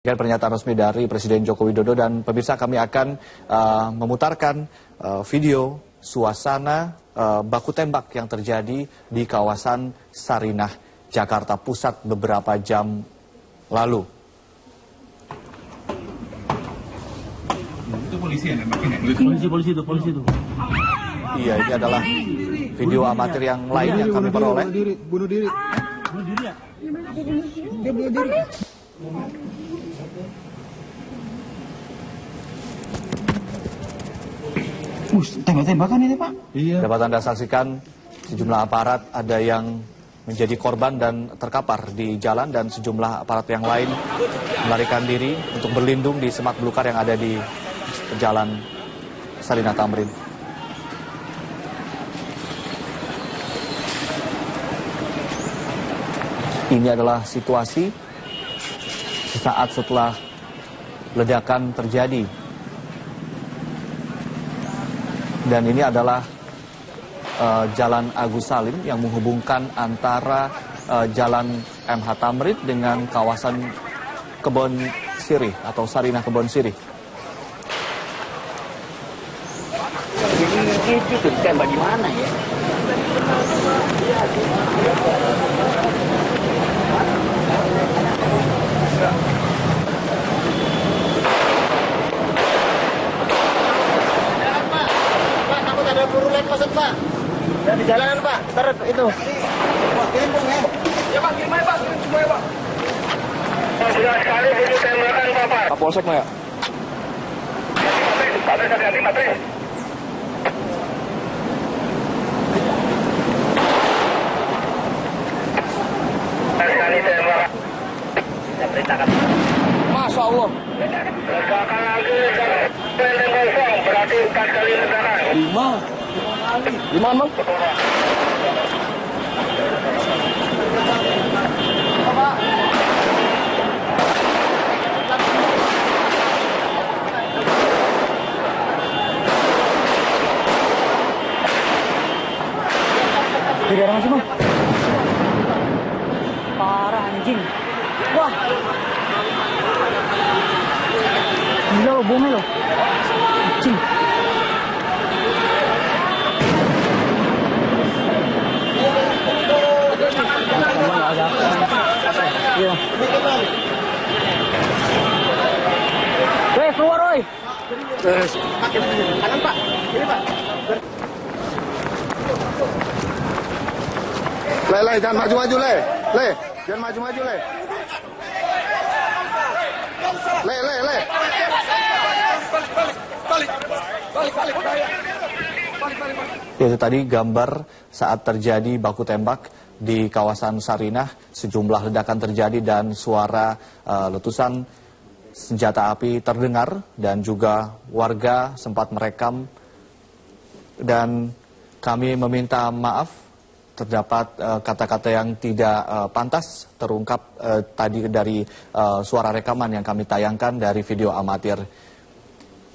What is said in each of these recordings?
Pernyataan resmi dari Presiden Joko Widodo, dan pemirsa, kami akan memutarkan video suasana baku tembak yang terjadi di kawasan Sarinah, Jakarta Pusat beberapa jam lalu. Itu polisi yang nembakin ya? Polisi itu. Iya, ini adalah video amatir yang lain yang kami peroleh. Bunuh diri ya? Dia bunuh diri. Tembak-tembakan ini, Pak? Iya. Dapat Anda saksikan sejumlah aparat ada yang menjadi korban dan terkapar di jalan, dan sejumlah aparat yang lain melarikan diri untuk berlindung di semak belukar yang ada di jalan Sarinah Tamrin. Ini adalah situasi sesaat setelah ledakan terjadi. Dan ini adalah Jalan Agus Salim yang menghubungkan antara Jalan MH Tamrin dengan kawasan Kebon Sirih atau Sarinah Kebon Sirih. Itu tembak di mana ya? Pak, dan di jalanan Pak, ntar itu. Pak, kirim dong ya. Ya Pak, kirim aja Pak, kirim semua ya Pak. Sudah sekali bunyi tembakan Bapak. Kapolsek ya? Hati-hati. Sekali tembakan. Saya perintahkan. Masya Allah. Ledakan lagi, peleng kosong, berarti 4 kali ledakan. 5 Bang? Tidak ada masih, Bang. Parah anjing. Wah. Gila lo, bomnya lo. Anjing. Iya. Weh, keluar, woi. Kanan Pak, ini Pak. Le, jangan maju-maju, Le. Jangan maju-maju, Le. Le. Ya, itu tadi gambar saat terjadi baku tembak di kawasan Sarinah. Sejumlah ledakan terjadi dan suara letusan senjata api terdengar, dan juga warga sempat merekam, dan kami meminta maaf terdapat kata-kata yang tidak pantas terungkap tadi dari suara rekaman yang kami tayangkan dari video amatir.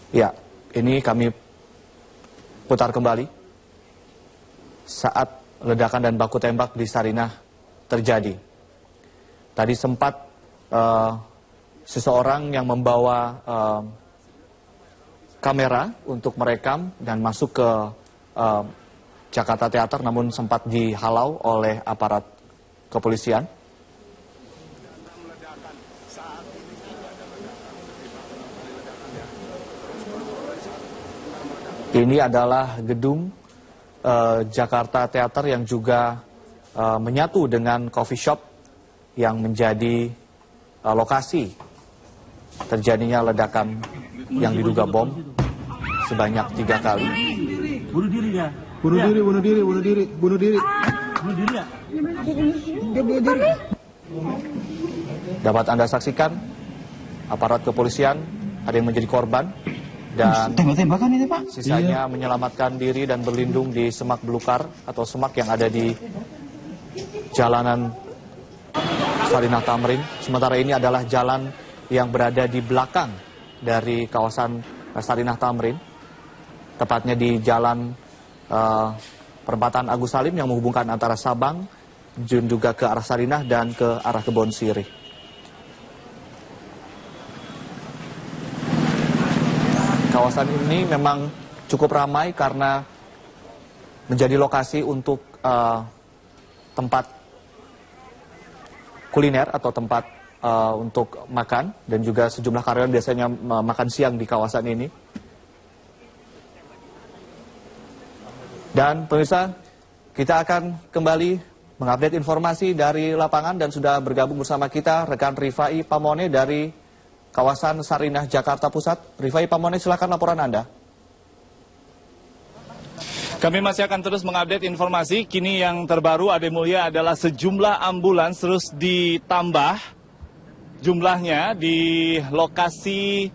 Ya, ini kami putar kembali saat ledakan dan baku tembak di Sarinah terjadi. Tadi sempat seseorang yang membawa kamera untuk merekam dan masuk ke Jakarta Teater, namun sempat dihalau oleh aparat kepolisian. Ini adalah gedung Jakarta Teater yang juga menyatu dengan coffee shop yang menjadi lokasi terjadinya ledakan yang diduga bom sebanyak 3 kali. Bunuh diri ya? Bunuh diri. Bunuh diri ya? Dia bunuh diri. Dapat Anda saksikan aparat kepolisian ada yang menjadi korban, dan Tembak-tembakan ini, Pak? sisanya menyelamatkan diri dan berlindung di semak belukar atau semak yang ada di jalanan Sarinah Tamrin. Sementara ini adalah jalan yang berada di belakang dari kawasan Sarinah Tamrin, tepatnya di jalan perempatan Agus Salim yang menghubungkan antara Sabang juga ke arah Sarinah dan ke arah Kebon Sirih. kawasan ini memang cukup ramai karena menjadi lokasi untuk tempat kuliner atau tempat untuk makan, dan juga sejumlah karyawan biasanya makan siang di kawasan ini. Dan pemirsa, kita akan kembali mengupdate informasi dari lapangan dan sudah bergabung bersama kita rekan Rifai Pamone dari kawasan Sarinah, Jakarta Pusat. Rifai Pamone, silakan laporan Anda. Kami masih akan terus mengupdate informasi. Kini yang terbaru, Ade Mulya, adalah sejumlah ambulans terus ditambah jumlahnya di lokasi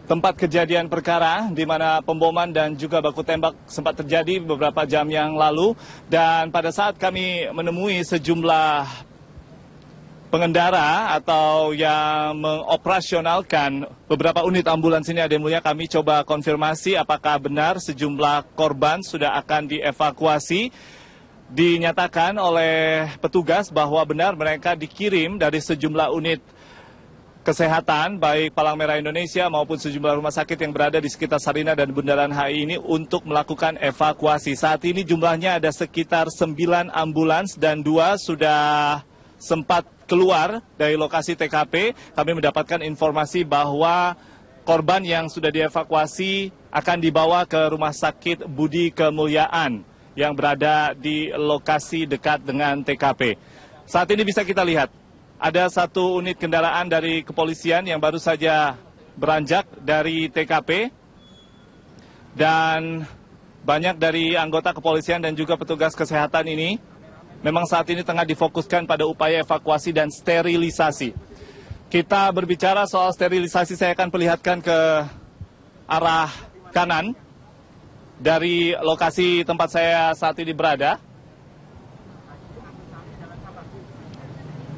tempat kejadian perkara di mana pemboman dan juga baku tembak sempat terjadi beberapa jam yang lalu. Dan pada saat kami menemui sejumlah pengendara atau yang mengoperasionalkan beberapa unit ambulans ini, Ade Mulya, kami coba konfirmasi apakah benar sejumlah korban sudah akan dievakuasi. Dinyatakan oleh petugas bahwa benar mereka dikirim dari sejumlah unit kesehatan, baik Palang Merah Indonesia maupun sejumlah rumah sakit yang berada di sekitar Sarinah dan Bundaran HI ini untuk melakukan evakuasi. Saat ini jumlahnya ada sekitar 9 ambulans dan 2 sudah sempat keluar dari lokasi TKP. Kami mendapatkan informasi bahwa korban yang sudah dievakuasi akan dibawa ke Rumah Sakit Budi Kemuliaan yang berada di lokasi dekat dengan TKP. Saat ini bisa kita lihat, ada satu unit kendaraan dari kepolisian yang baru saja beranjak dari TKP. Dan banyak dari anggota kepolisian dan juga petugas kesehatan ini memang saat ini tengah difokuskan pada upaya evakuasi dan sterilisasi. Kita berbicara soal sterilisasi, saya akan perlihatkan ke arah kanan dari lokasi tempat saya saat ini berada.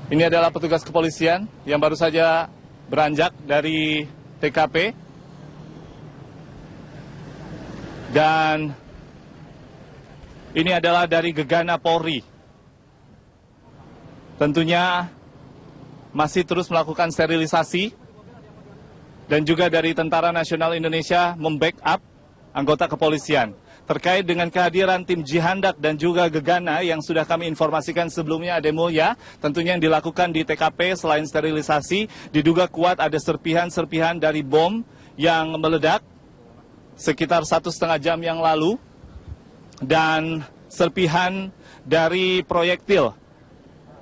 Ini adalah petugas kepolisian yang baru saja beranjak dari TKP. Dan ini adalah dari Gegana Polri. Tentunya masih terus melakukan sterilisasi, dan juga dari Tentara Nasional Indonesia membackup anggota kepolisian. Terkait dengan kehadiran tim Jihandak dan juga Gegana yang sudah kami informasikan sebelumnya, Ade Mulya, tentunya yang dilakukan di TKP selain sterilisasi, diduga kuat ada serpihan-serpihan dari bom yang meledak sekitar 1,5 jam yang lalu, dan serpihan dari proyektil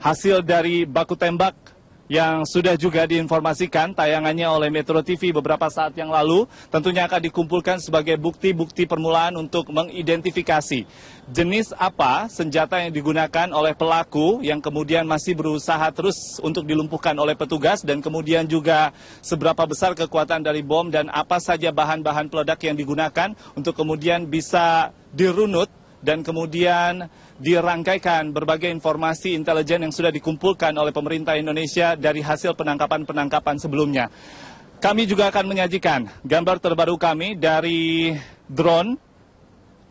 hasil dari baku tembak yang sudah juga diinformasikan tayangannya oleh Metro TV beberapa saat yang lalu, tentunya akan dikumpulkan sebagai bukti-bukti permulaan untuk mengidentifikasi jenis apa senjata yang digunakan oleh pelaku yang kemudian masih berusaha terus untuk dilumpuhkan oleh petugas, dan kemudian juga seberapa besar kekuatan dari bom dan apa saja bahan-bahan peledak yang digunakan untuk kemudian bisa dirunut dan kemudian dirangkaikan berbagai informasi intelijen yang sudah dikumpulkan oleh pemerintah Indonesia dari hasil penangkapan-penangkapan sebelumnya. Kami juga akan menyajikan gambar terbaru kami dari drone,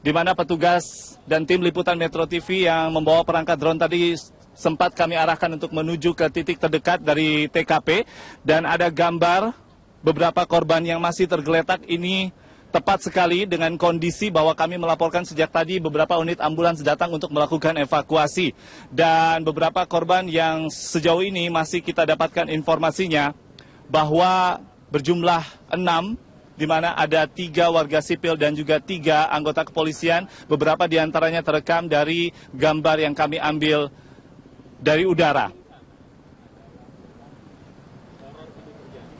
di mana petugas dan tim liputan Metro TV yang membawa perangkat drone tadi sempat kami arahkan untuk menuju ke titik terdekat dari TKP, dan ada gambar beberapa korban yang masih tergeletak. Ini tepat sekali dengan kondisi bahwa kami melaporkan sejak tadi beberapa unit ambulans datang untuk melakukan evakuasi. Dan beberapa korban yang sejauh ini masih kita dapatkan informasinya bahwa berjumlah 6, di mana ada 3 warga sipil dan juga 3 anggota kepolisian. Beberapa diantaranya terekam dari gambar yang kami ambil dari udara.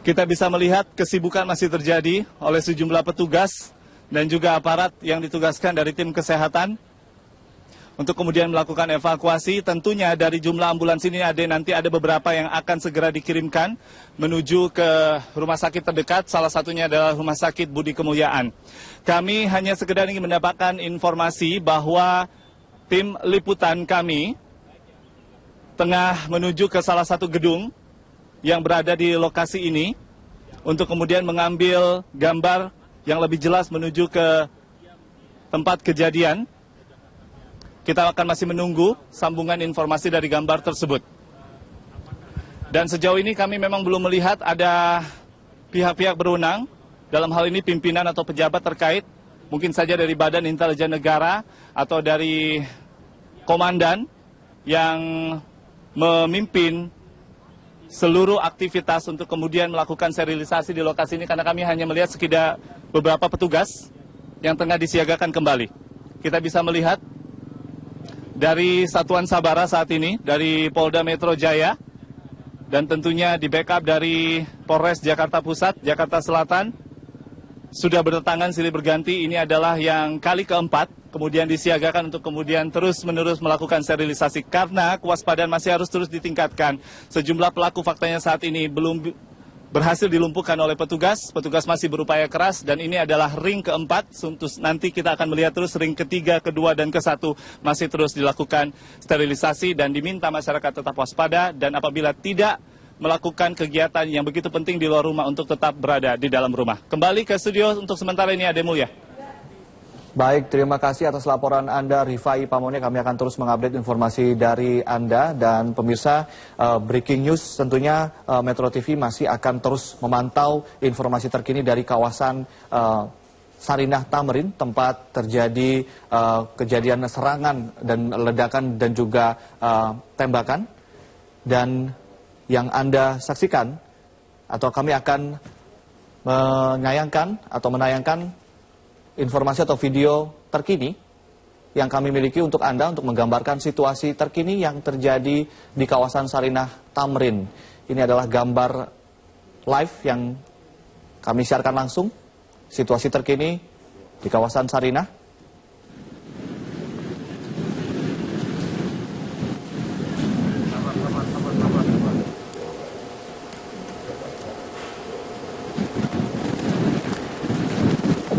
Kita bisa melihat kesibukan masih terjadi oleh sejumlah petugas dan juga aparat yang ditugaskan dari tim kesehatan untuk kemudian melakukan evakuasi. Tentunya dari jumlah ambulans ini nanti ada beberapa yang akan segera dikirimkan menuju ke rumah sakit terdekat, salah satunya adalah Rumah Sakit Budi Kemuliaan. Kami hanya sekedar ingin mendapatkan informasi bahwa tim liputan kami tengah menuju ke salah satu gedung yang berada di lokasi ini untuk kemudian mengambil gambar yang lebih jelas menuju ke tempat kejadian. Kita akan masih menunggu sambungan informasi dari gambar tersebut. Dan sejauh ini kami memang belum melihat ada pihak-pihak berwenang dalam hal ini pimpinan atau pejabat terkait, mungkin saja dari Badan Intelijen Negara atau dari komandan yang memimpin seluruh aktivitas untuk kemudian melakukan sterilisasi di lokasi ini, karena kami hanya melihat sekedar beberapa petugas yang tengah disiagakan kembali. Kita bisa melihat dari Satuan Sabara saat ini, dari Polda Metro Jaya, dan tentunya di backup dari Polres Jakarta Pusat, Jakarta Selatan, sudah berdatangan silih berganti. Ini adalah yang kali keempat, kemudian disiagakan untuk kemudian terus-menerus melakukan sterilisasi. Karena kewaspadaan masih harus terus ditingkatkan. Sejumlah pelaku faktanya saat ini belum berhasil dilumpuhkan oleh petugas. Petugas masih berupaya keras dan ini adalah ring keempat. Nanti kita akan melihat terus ring ketiga, kedua, dan ke-1 masih terus dilakukan sterilisasi dan diminta masyarakat tetap waspada dan apabila tidak melakukan kegiatan yang begitu penting di luar rumah untuk tetap berada di dalam rumah. Kembali ke studio untuk sementara ini Ade Mulya. Baik, terima kasih atas laporan Anda, Rifai Pamone. Kami akan terus mengupdate informasi dari Anda. Dan pemirsa, breaking news tentunya Metro TV masih akan terus memantau informasi terkini dari kawasan Sarinah Tamrin, tempat terjadi kejadian serangan dan ledakan dan juga tembakan. Dan yang Anda saksikan, atau kami akan menayangkan informasi atau video terkini yang kami miliki untuk Anda untuk menggambarkan situasi terkini yang terjadi di kawasan Sarinah Tamrin. Ini adalah gambar live yang kami siarkan langsung, situasi terkini di kawasan Sarinah.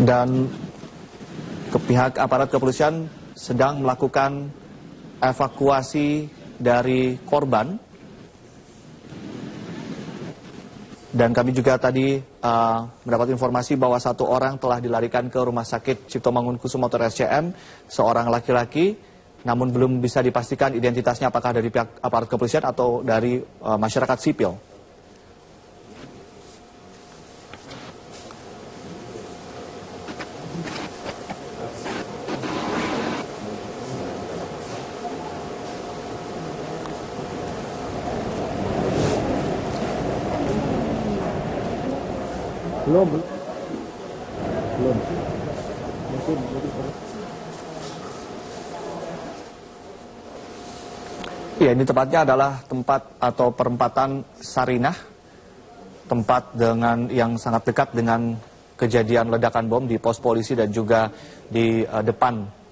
Dan pihak aparat kepolisian sedang melakukan evakuasi dari korban. Dan kami juga tadi mendapat informasi bahwa satu orang telah dilarikan ke Rumah Sakit Cipto Mangunkusumo atau RSCM, seorang laki-laki, namun belum bisa dipastikan identitasnya apakah dari pihak aparat kepolisian atau dari masyarakat sipil. Belum. Ya, ini tepatnya adalah tempat atau perempatan Sarinah, tempat dengan yang sangat dekat dengan kejadian ledakan bom di pos polisi dan juga di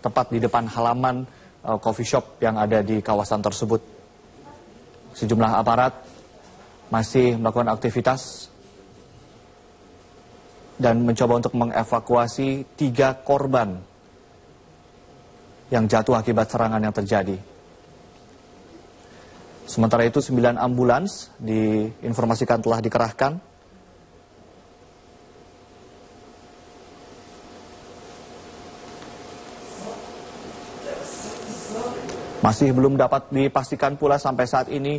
tepat di depan halaman coffee shop yang ada di kawasan tersebut. Sejumlah aparat masih melakukan aktivitas dan mencoba untuk mengevakuasi 3 korban yang jatuh akibat serangan yang terjadi. Sementara itu 9 ambulans diinformasikan telah dikerahkan. Masih belum dapat dipastikan pula sampai saat ini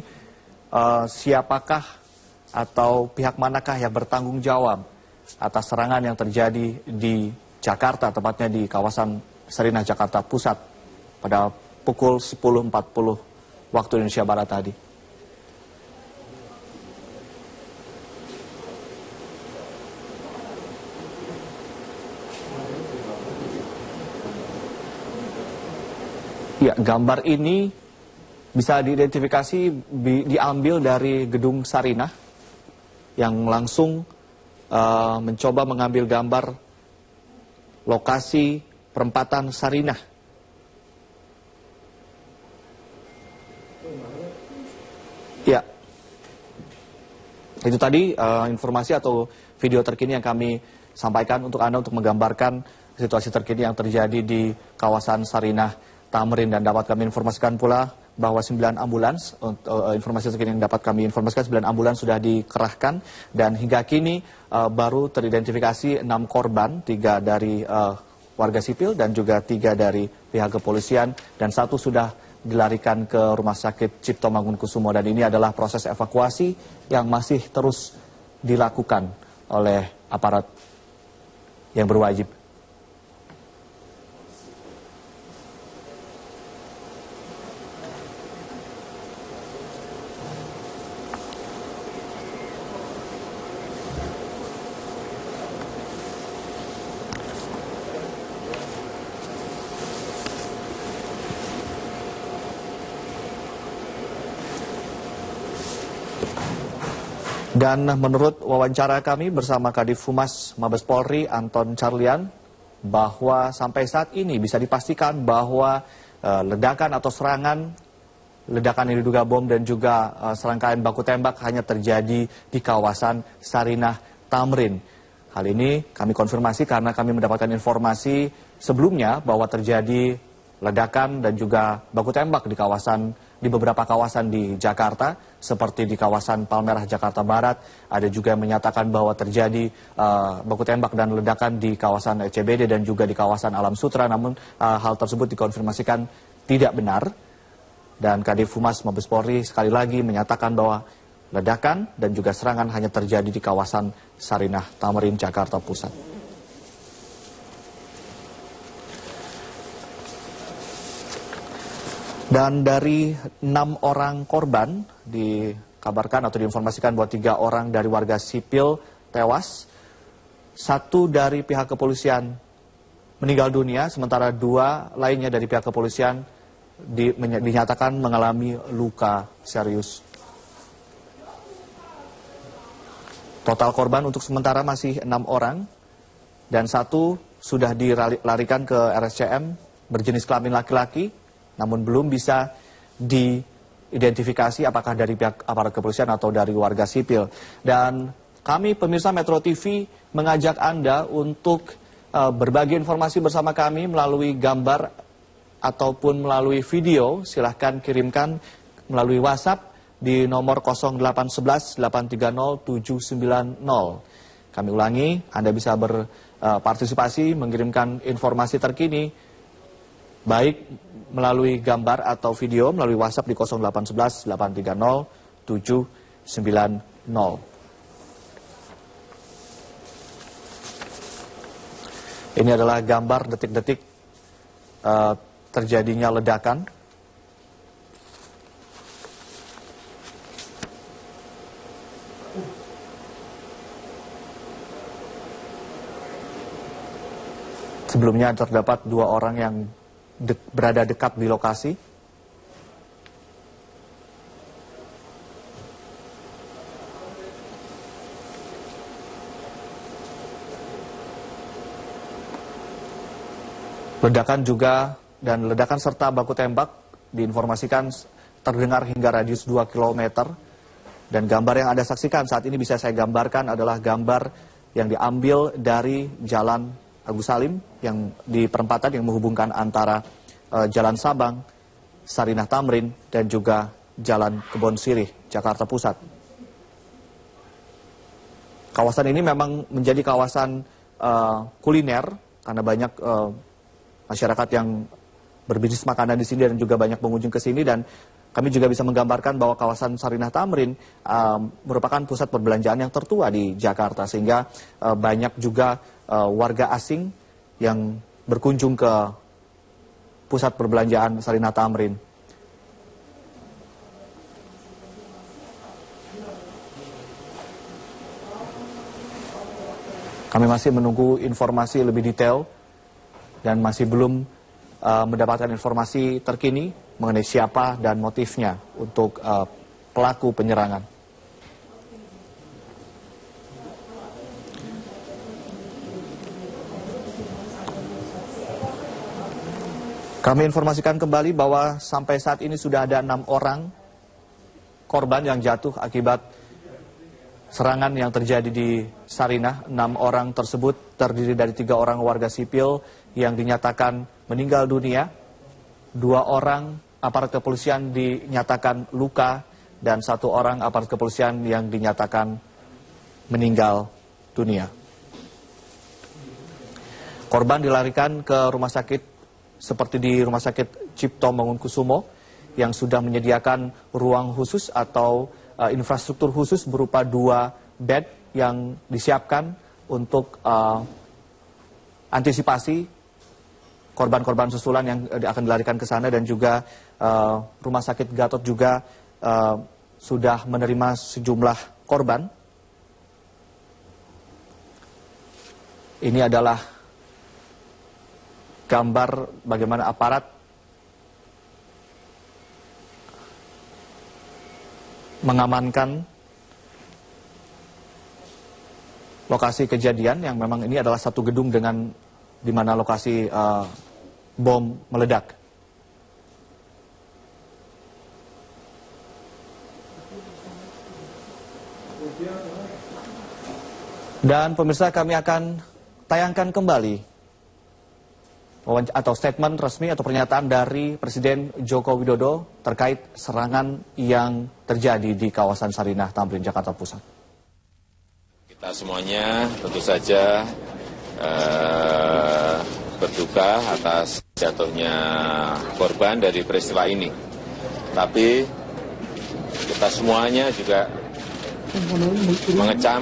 siapakah atau pihak manakah yang bertanggung jawab atas serangan yang terjadi di Jakarta, tepatnya di kawasan Sarinah, Jakarta Pusat pada pukul 10.40 waktu Indonesia Barat tadi. Ya, gambar ini bisa diidentifikasi diambil dari gedung Sarinah yang langsung mencoba mengambil gambar lokasi perempatan Sarinah. Ya, itu tadi informasi atau video terkini yang kami sampaikan untuk Anda untuk menggambarkan situasi terkini yang terjadi di kawasan Sarinah Tamrin. Dan dapat kami informasikan pula bahwa 9 ambulans, informasi terkini yang dapat kami informasikan, 9 ambulans sudah dikerahkan dan hingga kini baru teridentifikasi 6 korban, 3 dari warga sipil dan juga 3 dari pihak kepolisian dan 1 sudah dilarikan ke Rumah Sakit Cipto Mangunkusumo. Dan ini adalah proses evakuasi yang masih terus dilakukan oleh aparat yang berwajib. Dan menurut wawancara kami bersama Kadif Humas Mabes Polri Anton Carlian, bahwa sampai saat ini bisa dipastikan bahwa ledakan atau serangan, ledakan yang diduga bom dan juga serangkaian baku tembak hanya terjadi di kawasan Sarinah Tamrin. Hal ini kami konfirmasi karena kami mendapatkan informasi sebelumnya bahwa terjadi ledakan dan juga baku tembak di beberapa kawasan di Jakarta, seperti di kawasan Palmerah Jakarta Barat. Ada juga yang menyatakan bahwa terjadi baku tembak dan ledakan di kawasan CBD dan juga di kawasan Alam Sutra, namun hal tersebut dikonfirmasikan tidak benar. Dan Kadif Humas Mabes Polri sekali lagi menyatakan bahwa ledakan dan juga serangan hanya terjadi di kawasan Sarinah Tamrin, Jakarta Pusat. Dan dari 6 orang korban dikabarkan atau diinformasikan bahwa 3 orang dari warga sipil tewas, 1 dari pihak kepolisian meninggal dunia, sementara 2 lainnya dari pihak kepolisian dinyatakan mengalami luka serius. Total korban untuk sementara masih 6 orang dan 1 sudah dilarikan ke RSCM berjenis kelamin laki-laki, namun belum bisa diidentifikasi apakah dari pihak aparat kepolisian atau dari warga sipil. Dan kami pemirsa Metro TV mengajak Anda untuk berbagi informasi bersama kami melalui gambar ataupun melalui video. Silahkan kirimkan melalui WhatsApp di nomor 0811 830 790. Kami ulangi, Anda bisa berpartisipasi mengirimkan informasi terkini baik melalui gambar atau video melalui WhatsApp di 0811 830 790. Ini adalah gambar detik-detik terjadinya ledakan. Sebelumnya terdapat 2 orang yang berada dekat di lokasi. Ledakan juga dan ledakan serta baku tembak diinformasikan terdengar hingga radius 2 km. Dan gambar yang Anda saksikan saat ini bisa saya gambarkan adalah gambar yang diambil dari Jalan Agus Salim yang di perempatan yang menghubungkan antara Jalan Sabang, Sarinah Tamrin dan juga Jalan Kebon Sirih, Jakarta Pusat. Kawasan ini memang menjadi kawasan kuliner karena banyak masyarakat yang berbisnis makanan di sini dan juga banyak pengunjung ke sini, dan kami juga bisa menggambarkan bahwa kawasan Sarinah Tamrin merupakan pusat perbelanjaan yang tertua di Jakarta, sehingga banyak juga warga asing yang berkunjung ke pusat perbelanjaan Sarinah Tamrin. Kami masih menunggu informasi lebih detail dan masih belum mendapatkan informasi terkini mengenai siapa dan motifnya untuk pelaku penyerangan. Kami informasikan kembali bahwa sampai saat ini sudah ada 6 orang korban yang jatuh akibat serangan yang terjadi di Sarinah. 6 orang tersebut terdiri dari 3 orang warga sipil yang dinyatakan meninggal dunia, 2 orang aparat kepolisian dinyatakan luka, dan 1 orang aparat kepolisian yang dinyatakan meninggal dunia. Korban dilarikan ke rumah sakit seperti di Rumah Sakit Cipto Mangunkusumo yang sudah menyediakan ruang khusus atau infrastruktur khusus berupa 2 bed yang disiapkan untuk antisipasi korban-korban susulan yang akan dilarikan ke sana, dan juga Rumah Sakit Gatot juga sudah menerima sejumlah korban. Ini adalah gambar bagaimana aparat mengamankan lokasi kejadian, yang memang ini adalah satu gedung dengan di mana lokasi bom meledak. Dan pemirsa, kami akan tayangkan kembali atau statement resmi atau pernyataan dari Presiden Joko Widodo terkait serangan yang terjadi di kawasan Sarinah, Tamrin, Jakarta Pusat. Kita semuanya tentu saja berduka atas jatuhnya korban dari peristiwa ini. Tapi kita semuanya juga mengecam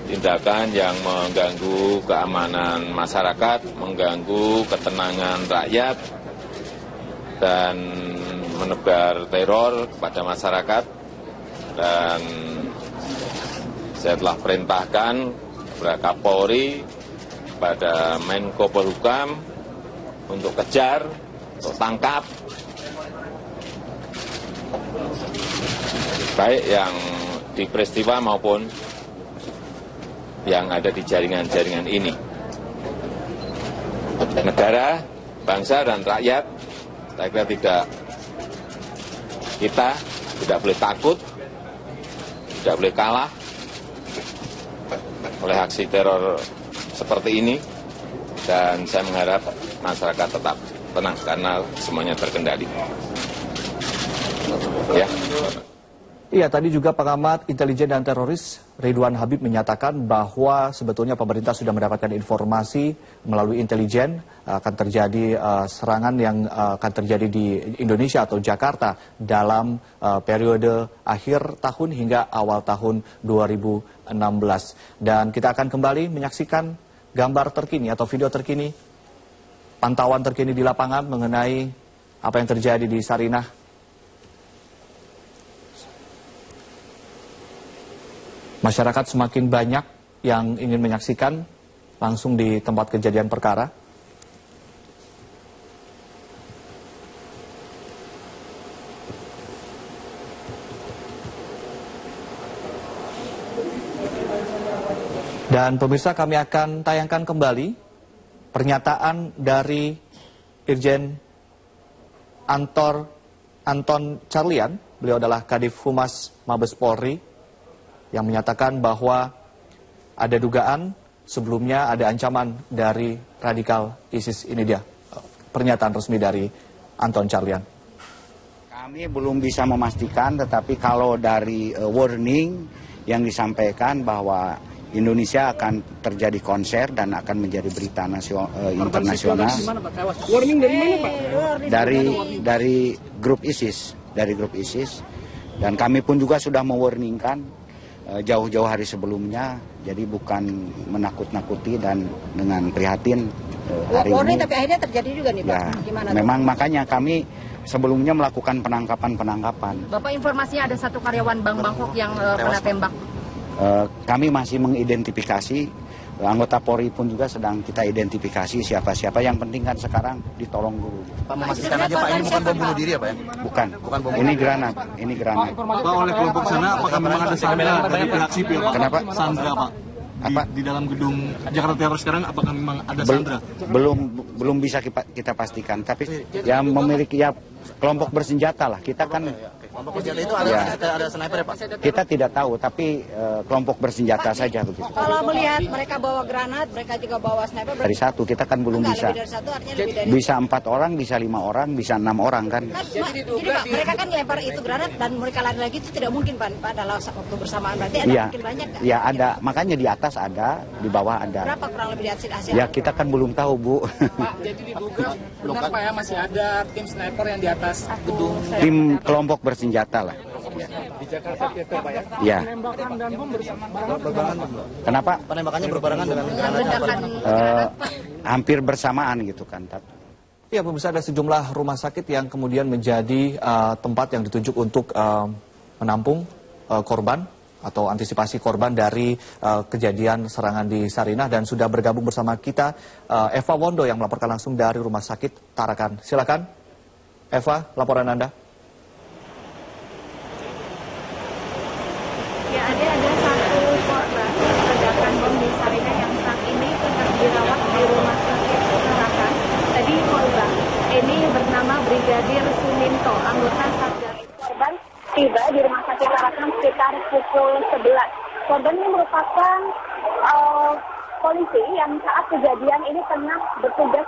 tindakan yang mengganggu keamanan masyarakat, mengganggu ketenangan rakyat, dan menebar teror kepada masyarakat. Dan saya telah perintahkan kepada Kapolri, kepada Menko Polhukam untuk kejar, untuk tangkap, baik yang di peristiwa maupun yang ada di jaringan-jaringan ini. Negara, bangsa, dan rakyat, saya kira kita tidak boleh takut, tidak boleh kalah oleh aksi teror seperti ini, dan saya mengharap masyarakat tetap tenang karena semuanya terkendali. Ya. Iya, tadi juga pengamat intelijen dan teroris Ridwan Habib menyatakan bahwa sebetulnya pemerintah sudah mendapatkan informasi melalui intelijen akan terjadi serangan yang akan terjadi di Indonesia atau Jakarta dalam periode akhir tahun hingga awal tahun 2016. Dan kita akan kembali menyaksikan gambar terkini atau video terkini, pantauan terkini di lapangan mengenai apa yang terjadi di Sarinah. Masyarakat semakin banyak yang ingin menyaksikan langsung di tempat kejadian perkara. Dan pemirsa, kami akan tayangkan kembali pernyataan dari Irjen Anton Carlian. Beliau adalah Kadif Humas Mabes Polri, yang menyatakan bahwa ada dugaan sebelumnya ada ancaman dari radikal ISIS. Ini dia pernyataan resmi dari Anton Carlian. Kami belum bisa memastikan, tetapi kalau dari warning yang disampaikan bahwa Indonesia akan terjadi konser dan akan menjadi berita internasional. Warning dari mana, Pak? Dari grup ISIS, dan kami pun juga sudah mewarningkan jauh-jauh hari sebelumnya, jadi bukan menakut-nakuti dan dengan prihatin hari ini. Tapi akhirnya terjadi juga nih, Pak. Ya, gimana? Memang makanya kami sebelumnya melakukan penangkapan. Bapak, informasinya ada satu karyawan Bank Bangkok yang kena tembak. Kami masih mengidentifikasi. Anggota Polri pun juga sedang kita identifikasi siapa-siapa. Yang penting kan sekarang ditolong dulu. Pak, memastikan aja Pak, ini bukan bom bunuh diri ya Pak ya? Bukan bom. Ini granat. Pak, oleh kelompok sana apakah memang ada Sandra dari pihak sipil Pak? Kenapa? Sandra Pak. Di dalam gedung Jakarta Teror sekarang apakah memang ada Sandra? Belum bisa kita pastikan. Tapi yang memiliki kelompok bersenjata lah. Kita kan Kelompok bersenjata itu ada sniper ya Pak? kita tidak tahu, tapi kelompok bersenjata saja begitu. Kalau melihat mereka bawa granat, mereka juga bawa sniper. Dari satu kita kan belum bisa. Lebih dari satu, artinya lebih dari Bisa 4 orang, bisa 5 orang, bisa 6 orang kan. Jadi Pak, mereka kan lempar itu granat dan mereka lari lagi, itu tidak mungkin Pak dalam waktu bersamaan. Berarti ada mungkin banyak kan? Ya ada, makanya di atas ada, di bawah ada. Berapa kurang lebih di Asia? Ya kita kan belum tahu Bu. Pak, jadi diduga benar Pak ya masih ada tim sniper yang di atas gedung. Tim kelompok bersenjata lah. Ya. Di Jakarta Theater, Pak ya? Iya. Penembakan dan bom berbarengan. Kenapa? Penembakannya berbarengan dengan ledakan Hampir bersamaan gitu kan. Ya, pemirsa, ada sejumlah rumah sakit yang kemudian menjadi tempat yang ditunjuk untuk menampung korban atau antisipasi korban dari kejadian serangan di Sarinah, dan sudah bergabung bersama kita Eva Wondo yang melaporkan langsung dari Rumah Sakit Tarakan. Silakan, Eva, laporan Anda. Ya, ada satu korban ledakan bom di Sarinah yang saat ini tengah dirawat di Rumah Sakit Tarakan. Tadi korban ini bernama Brigadir Suminto, anggota Satgas. Korban tiba di Rumah Sakit Tarakan sekitar pukul 11. Korban ini merupakan polisi yang saat kejadian ini tengah bertugas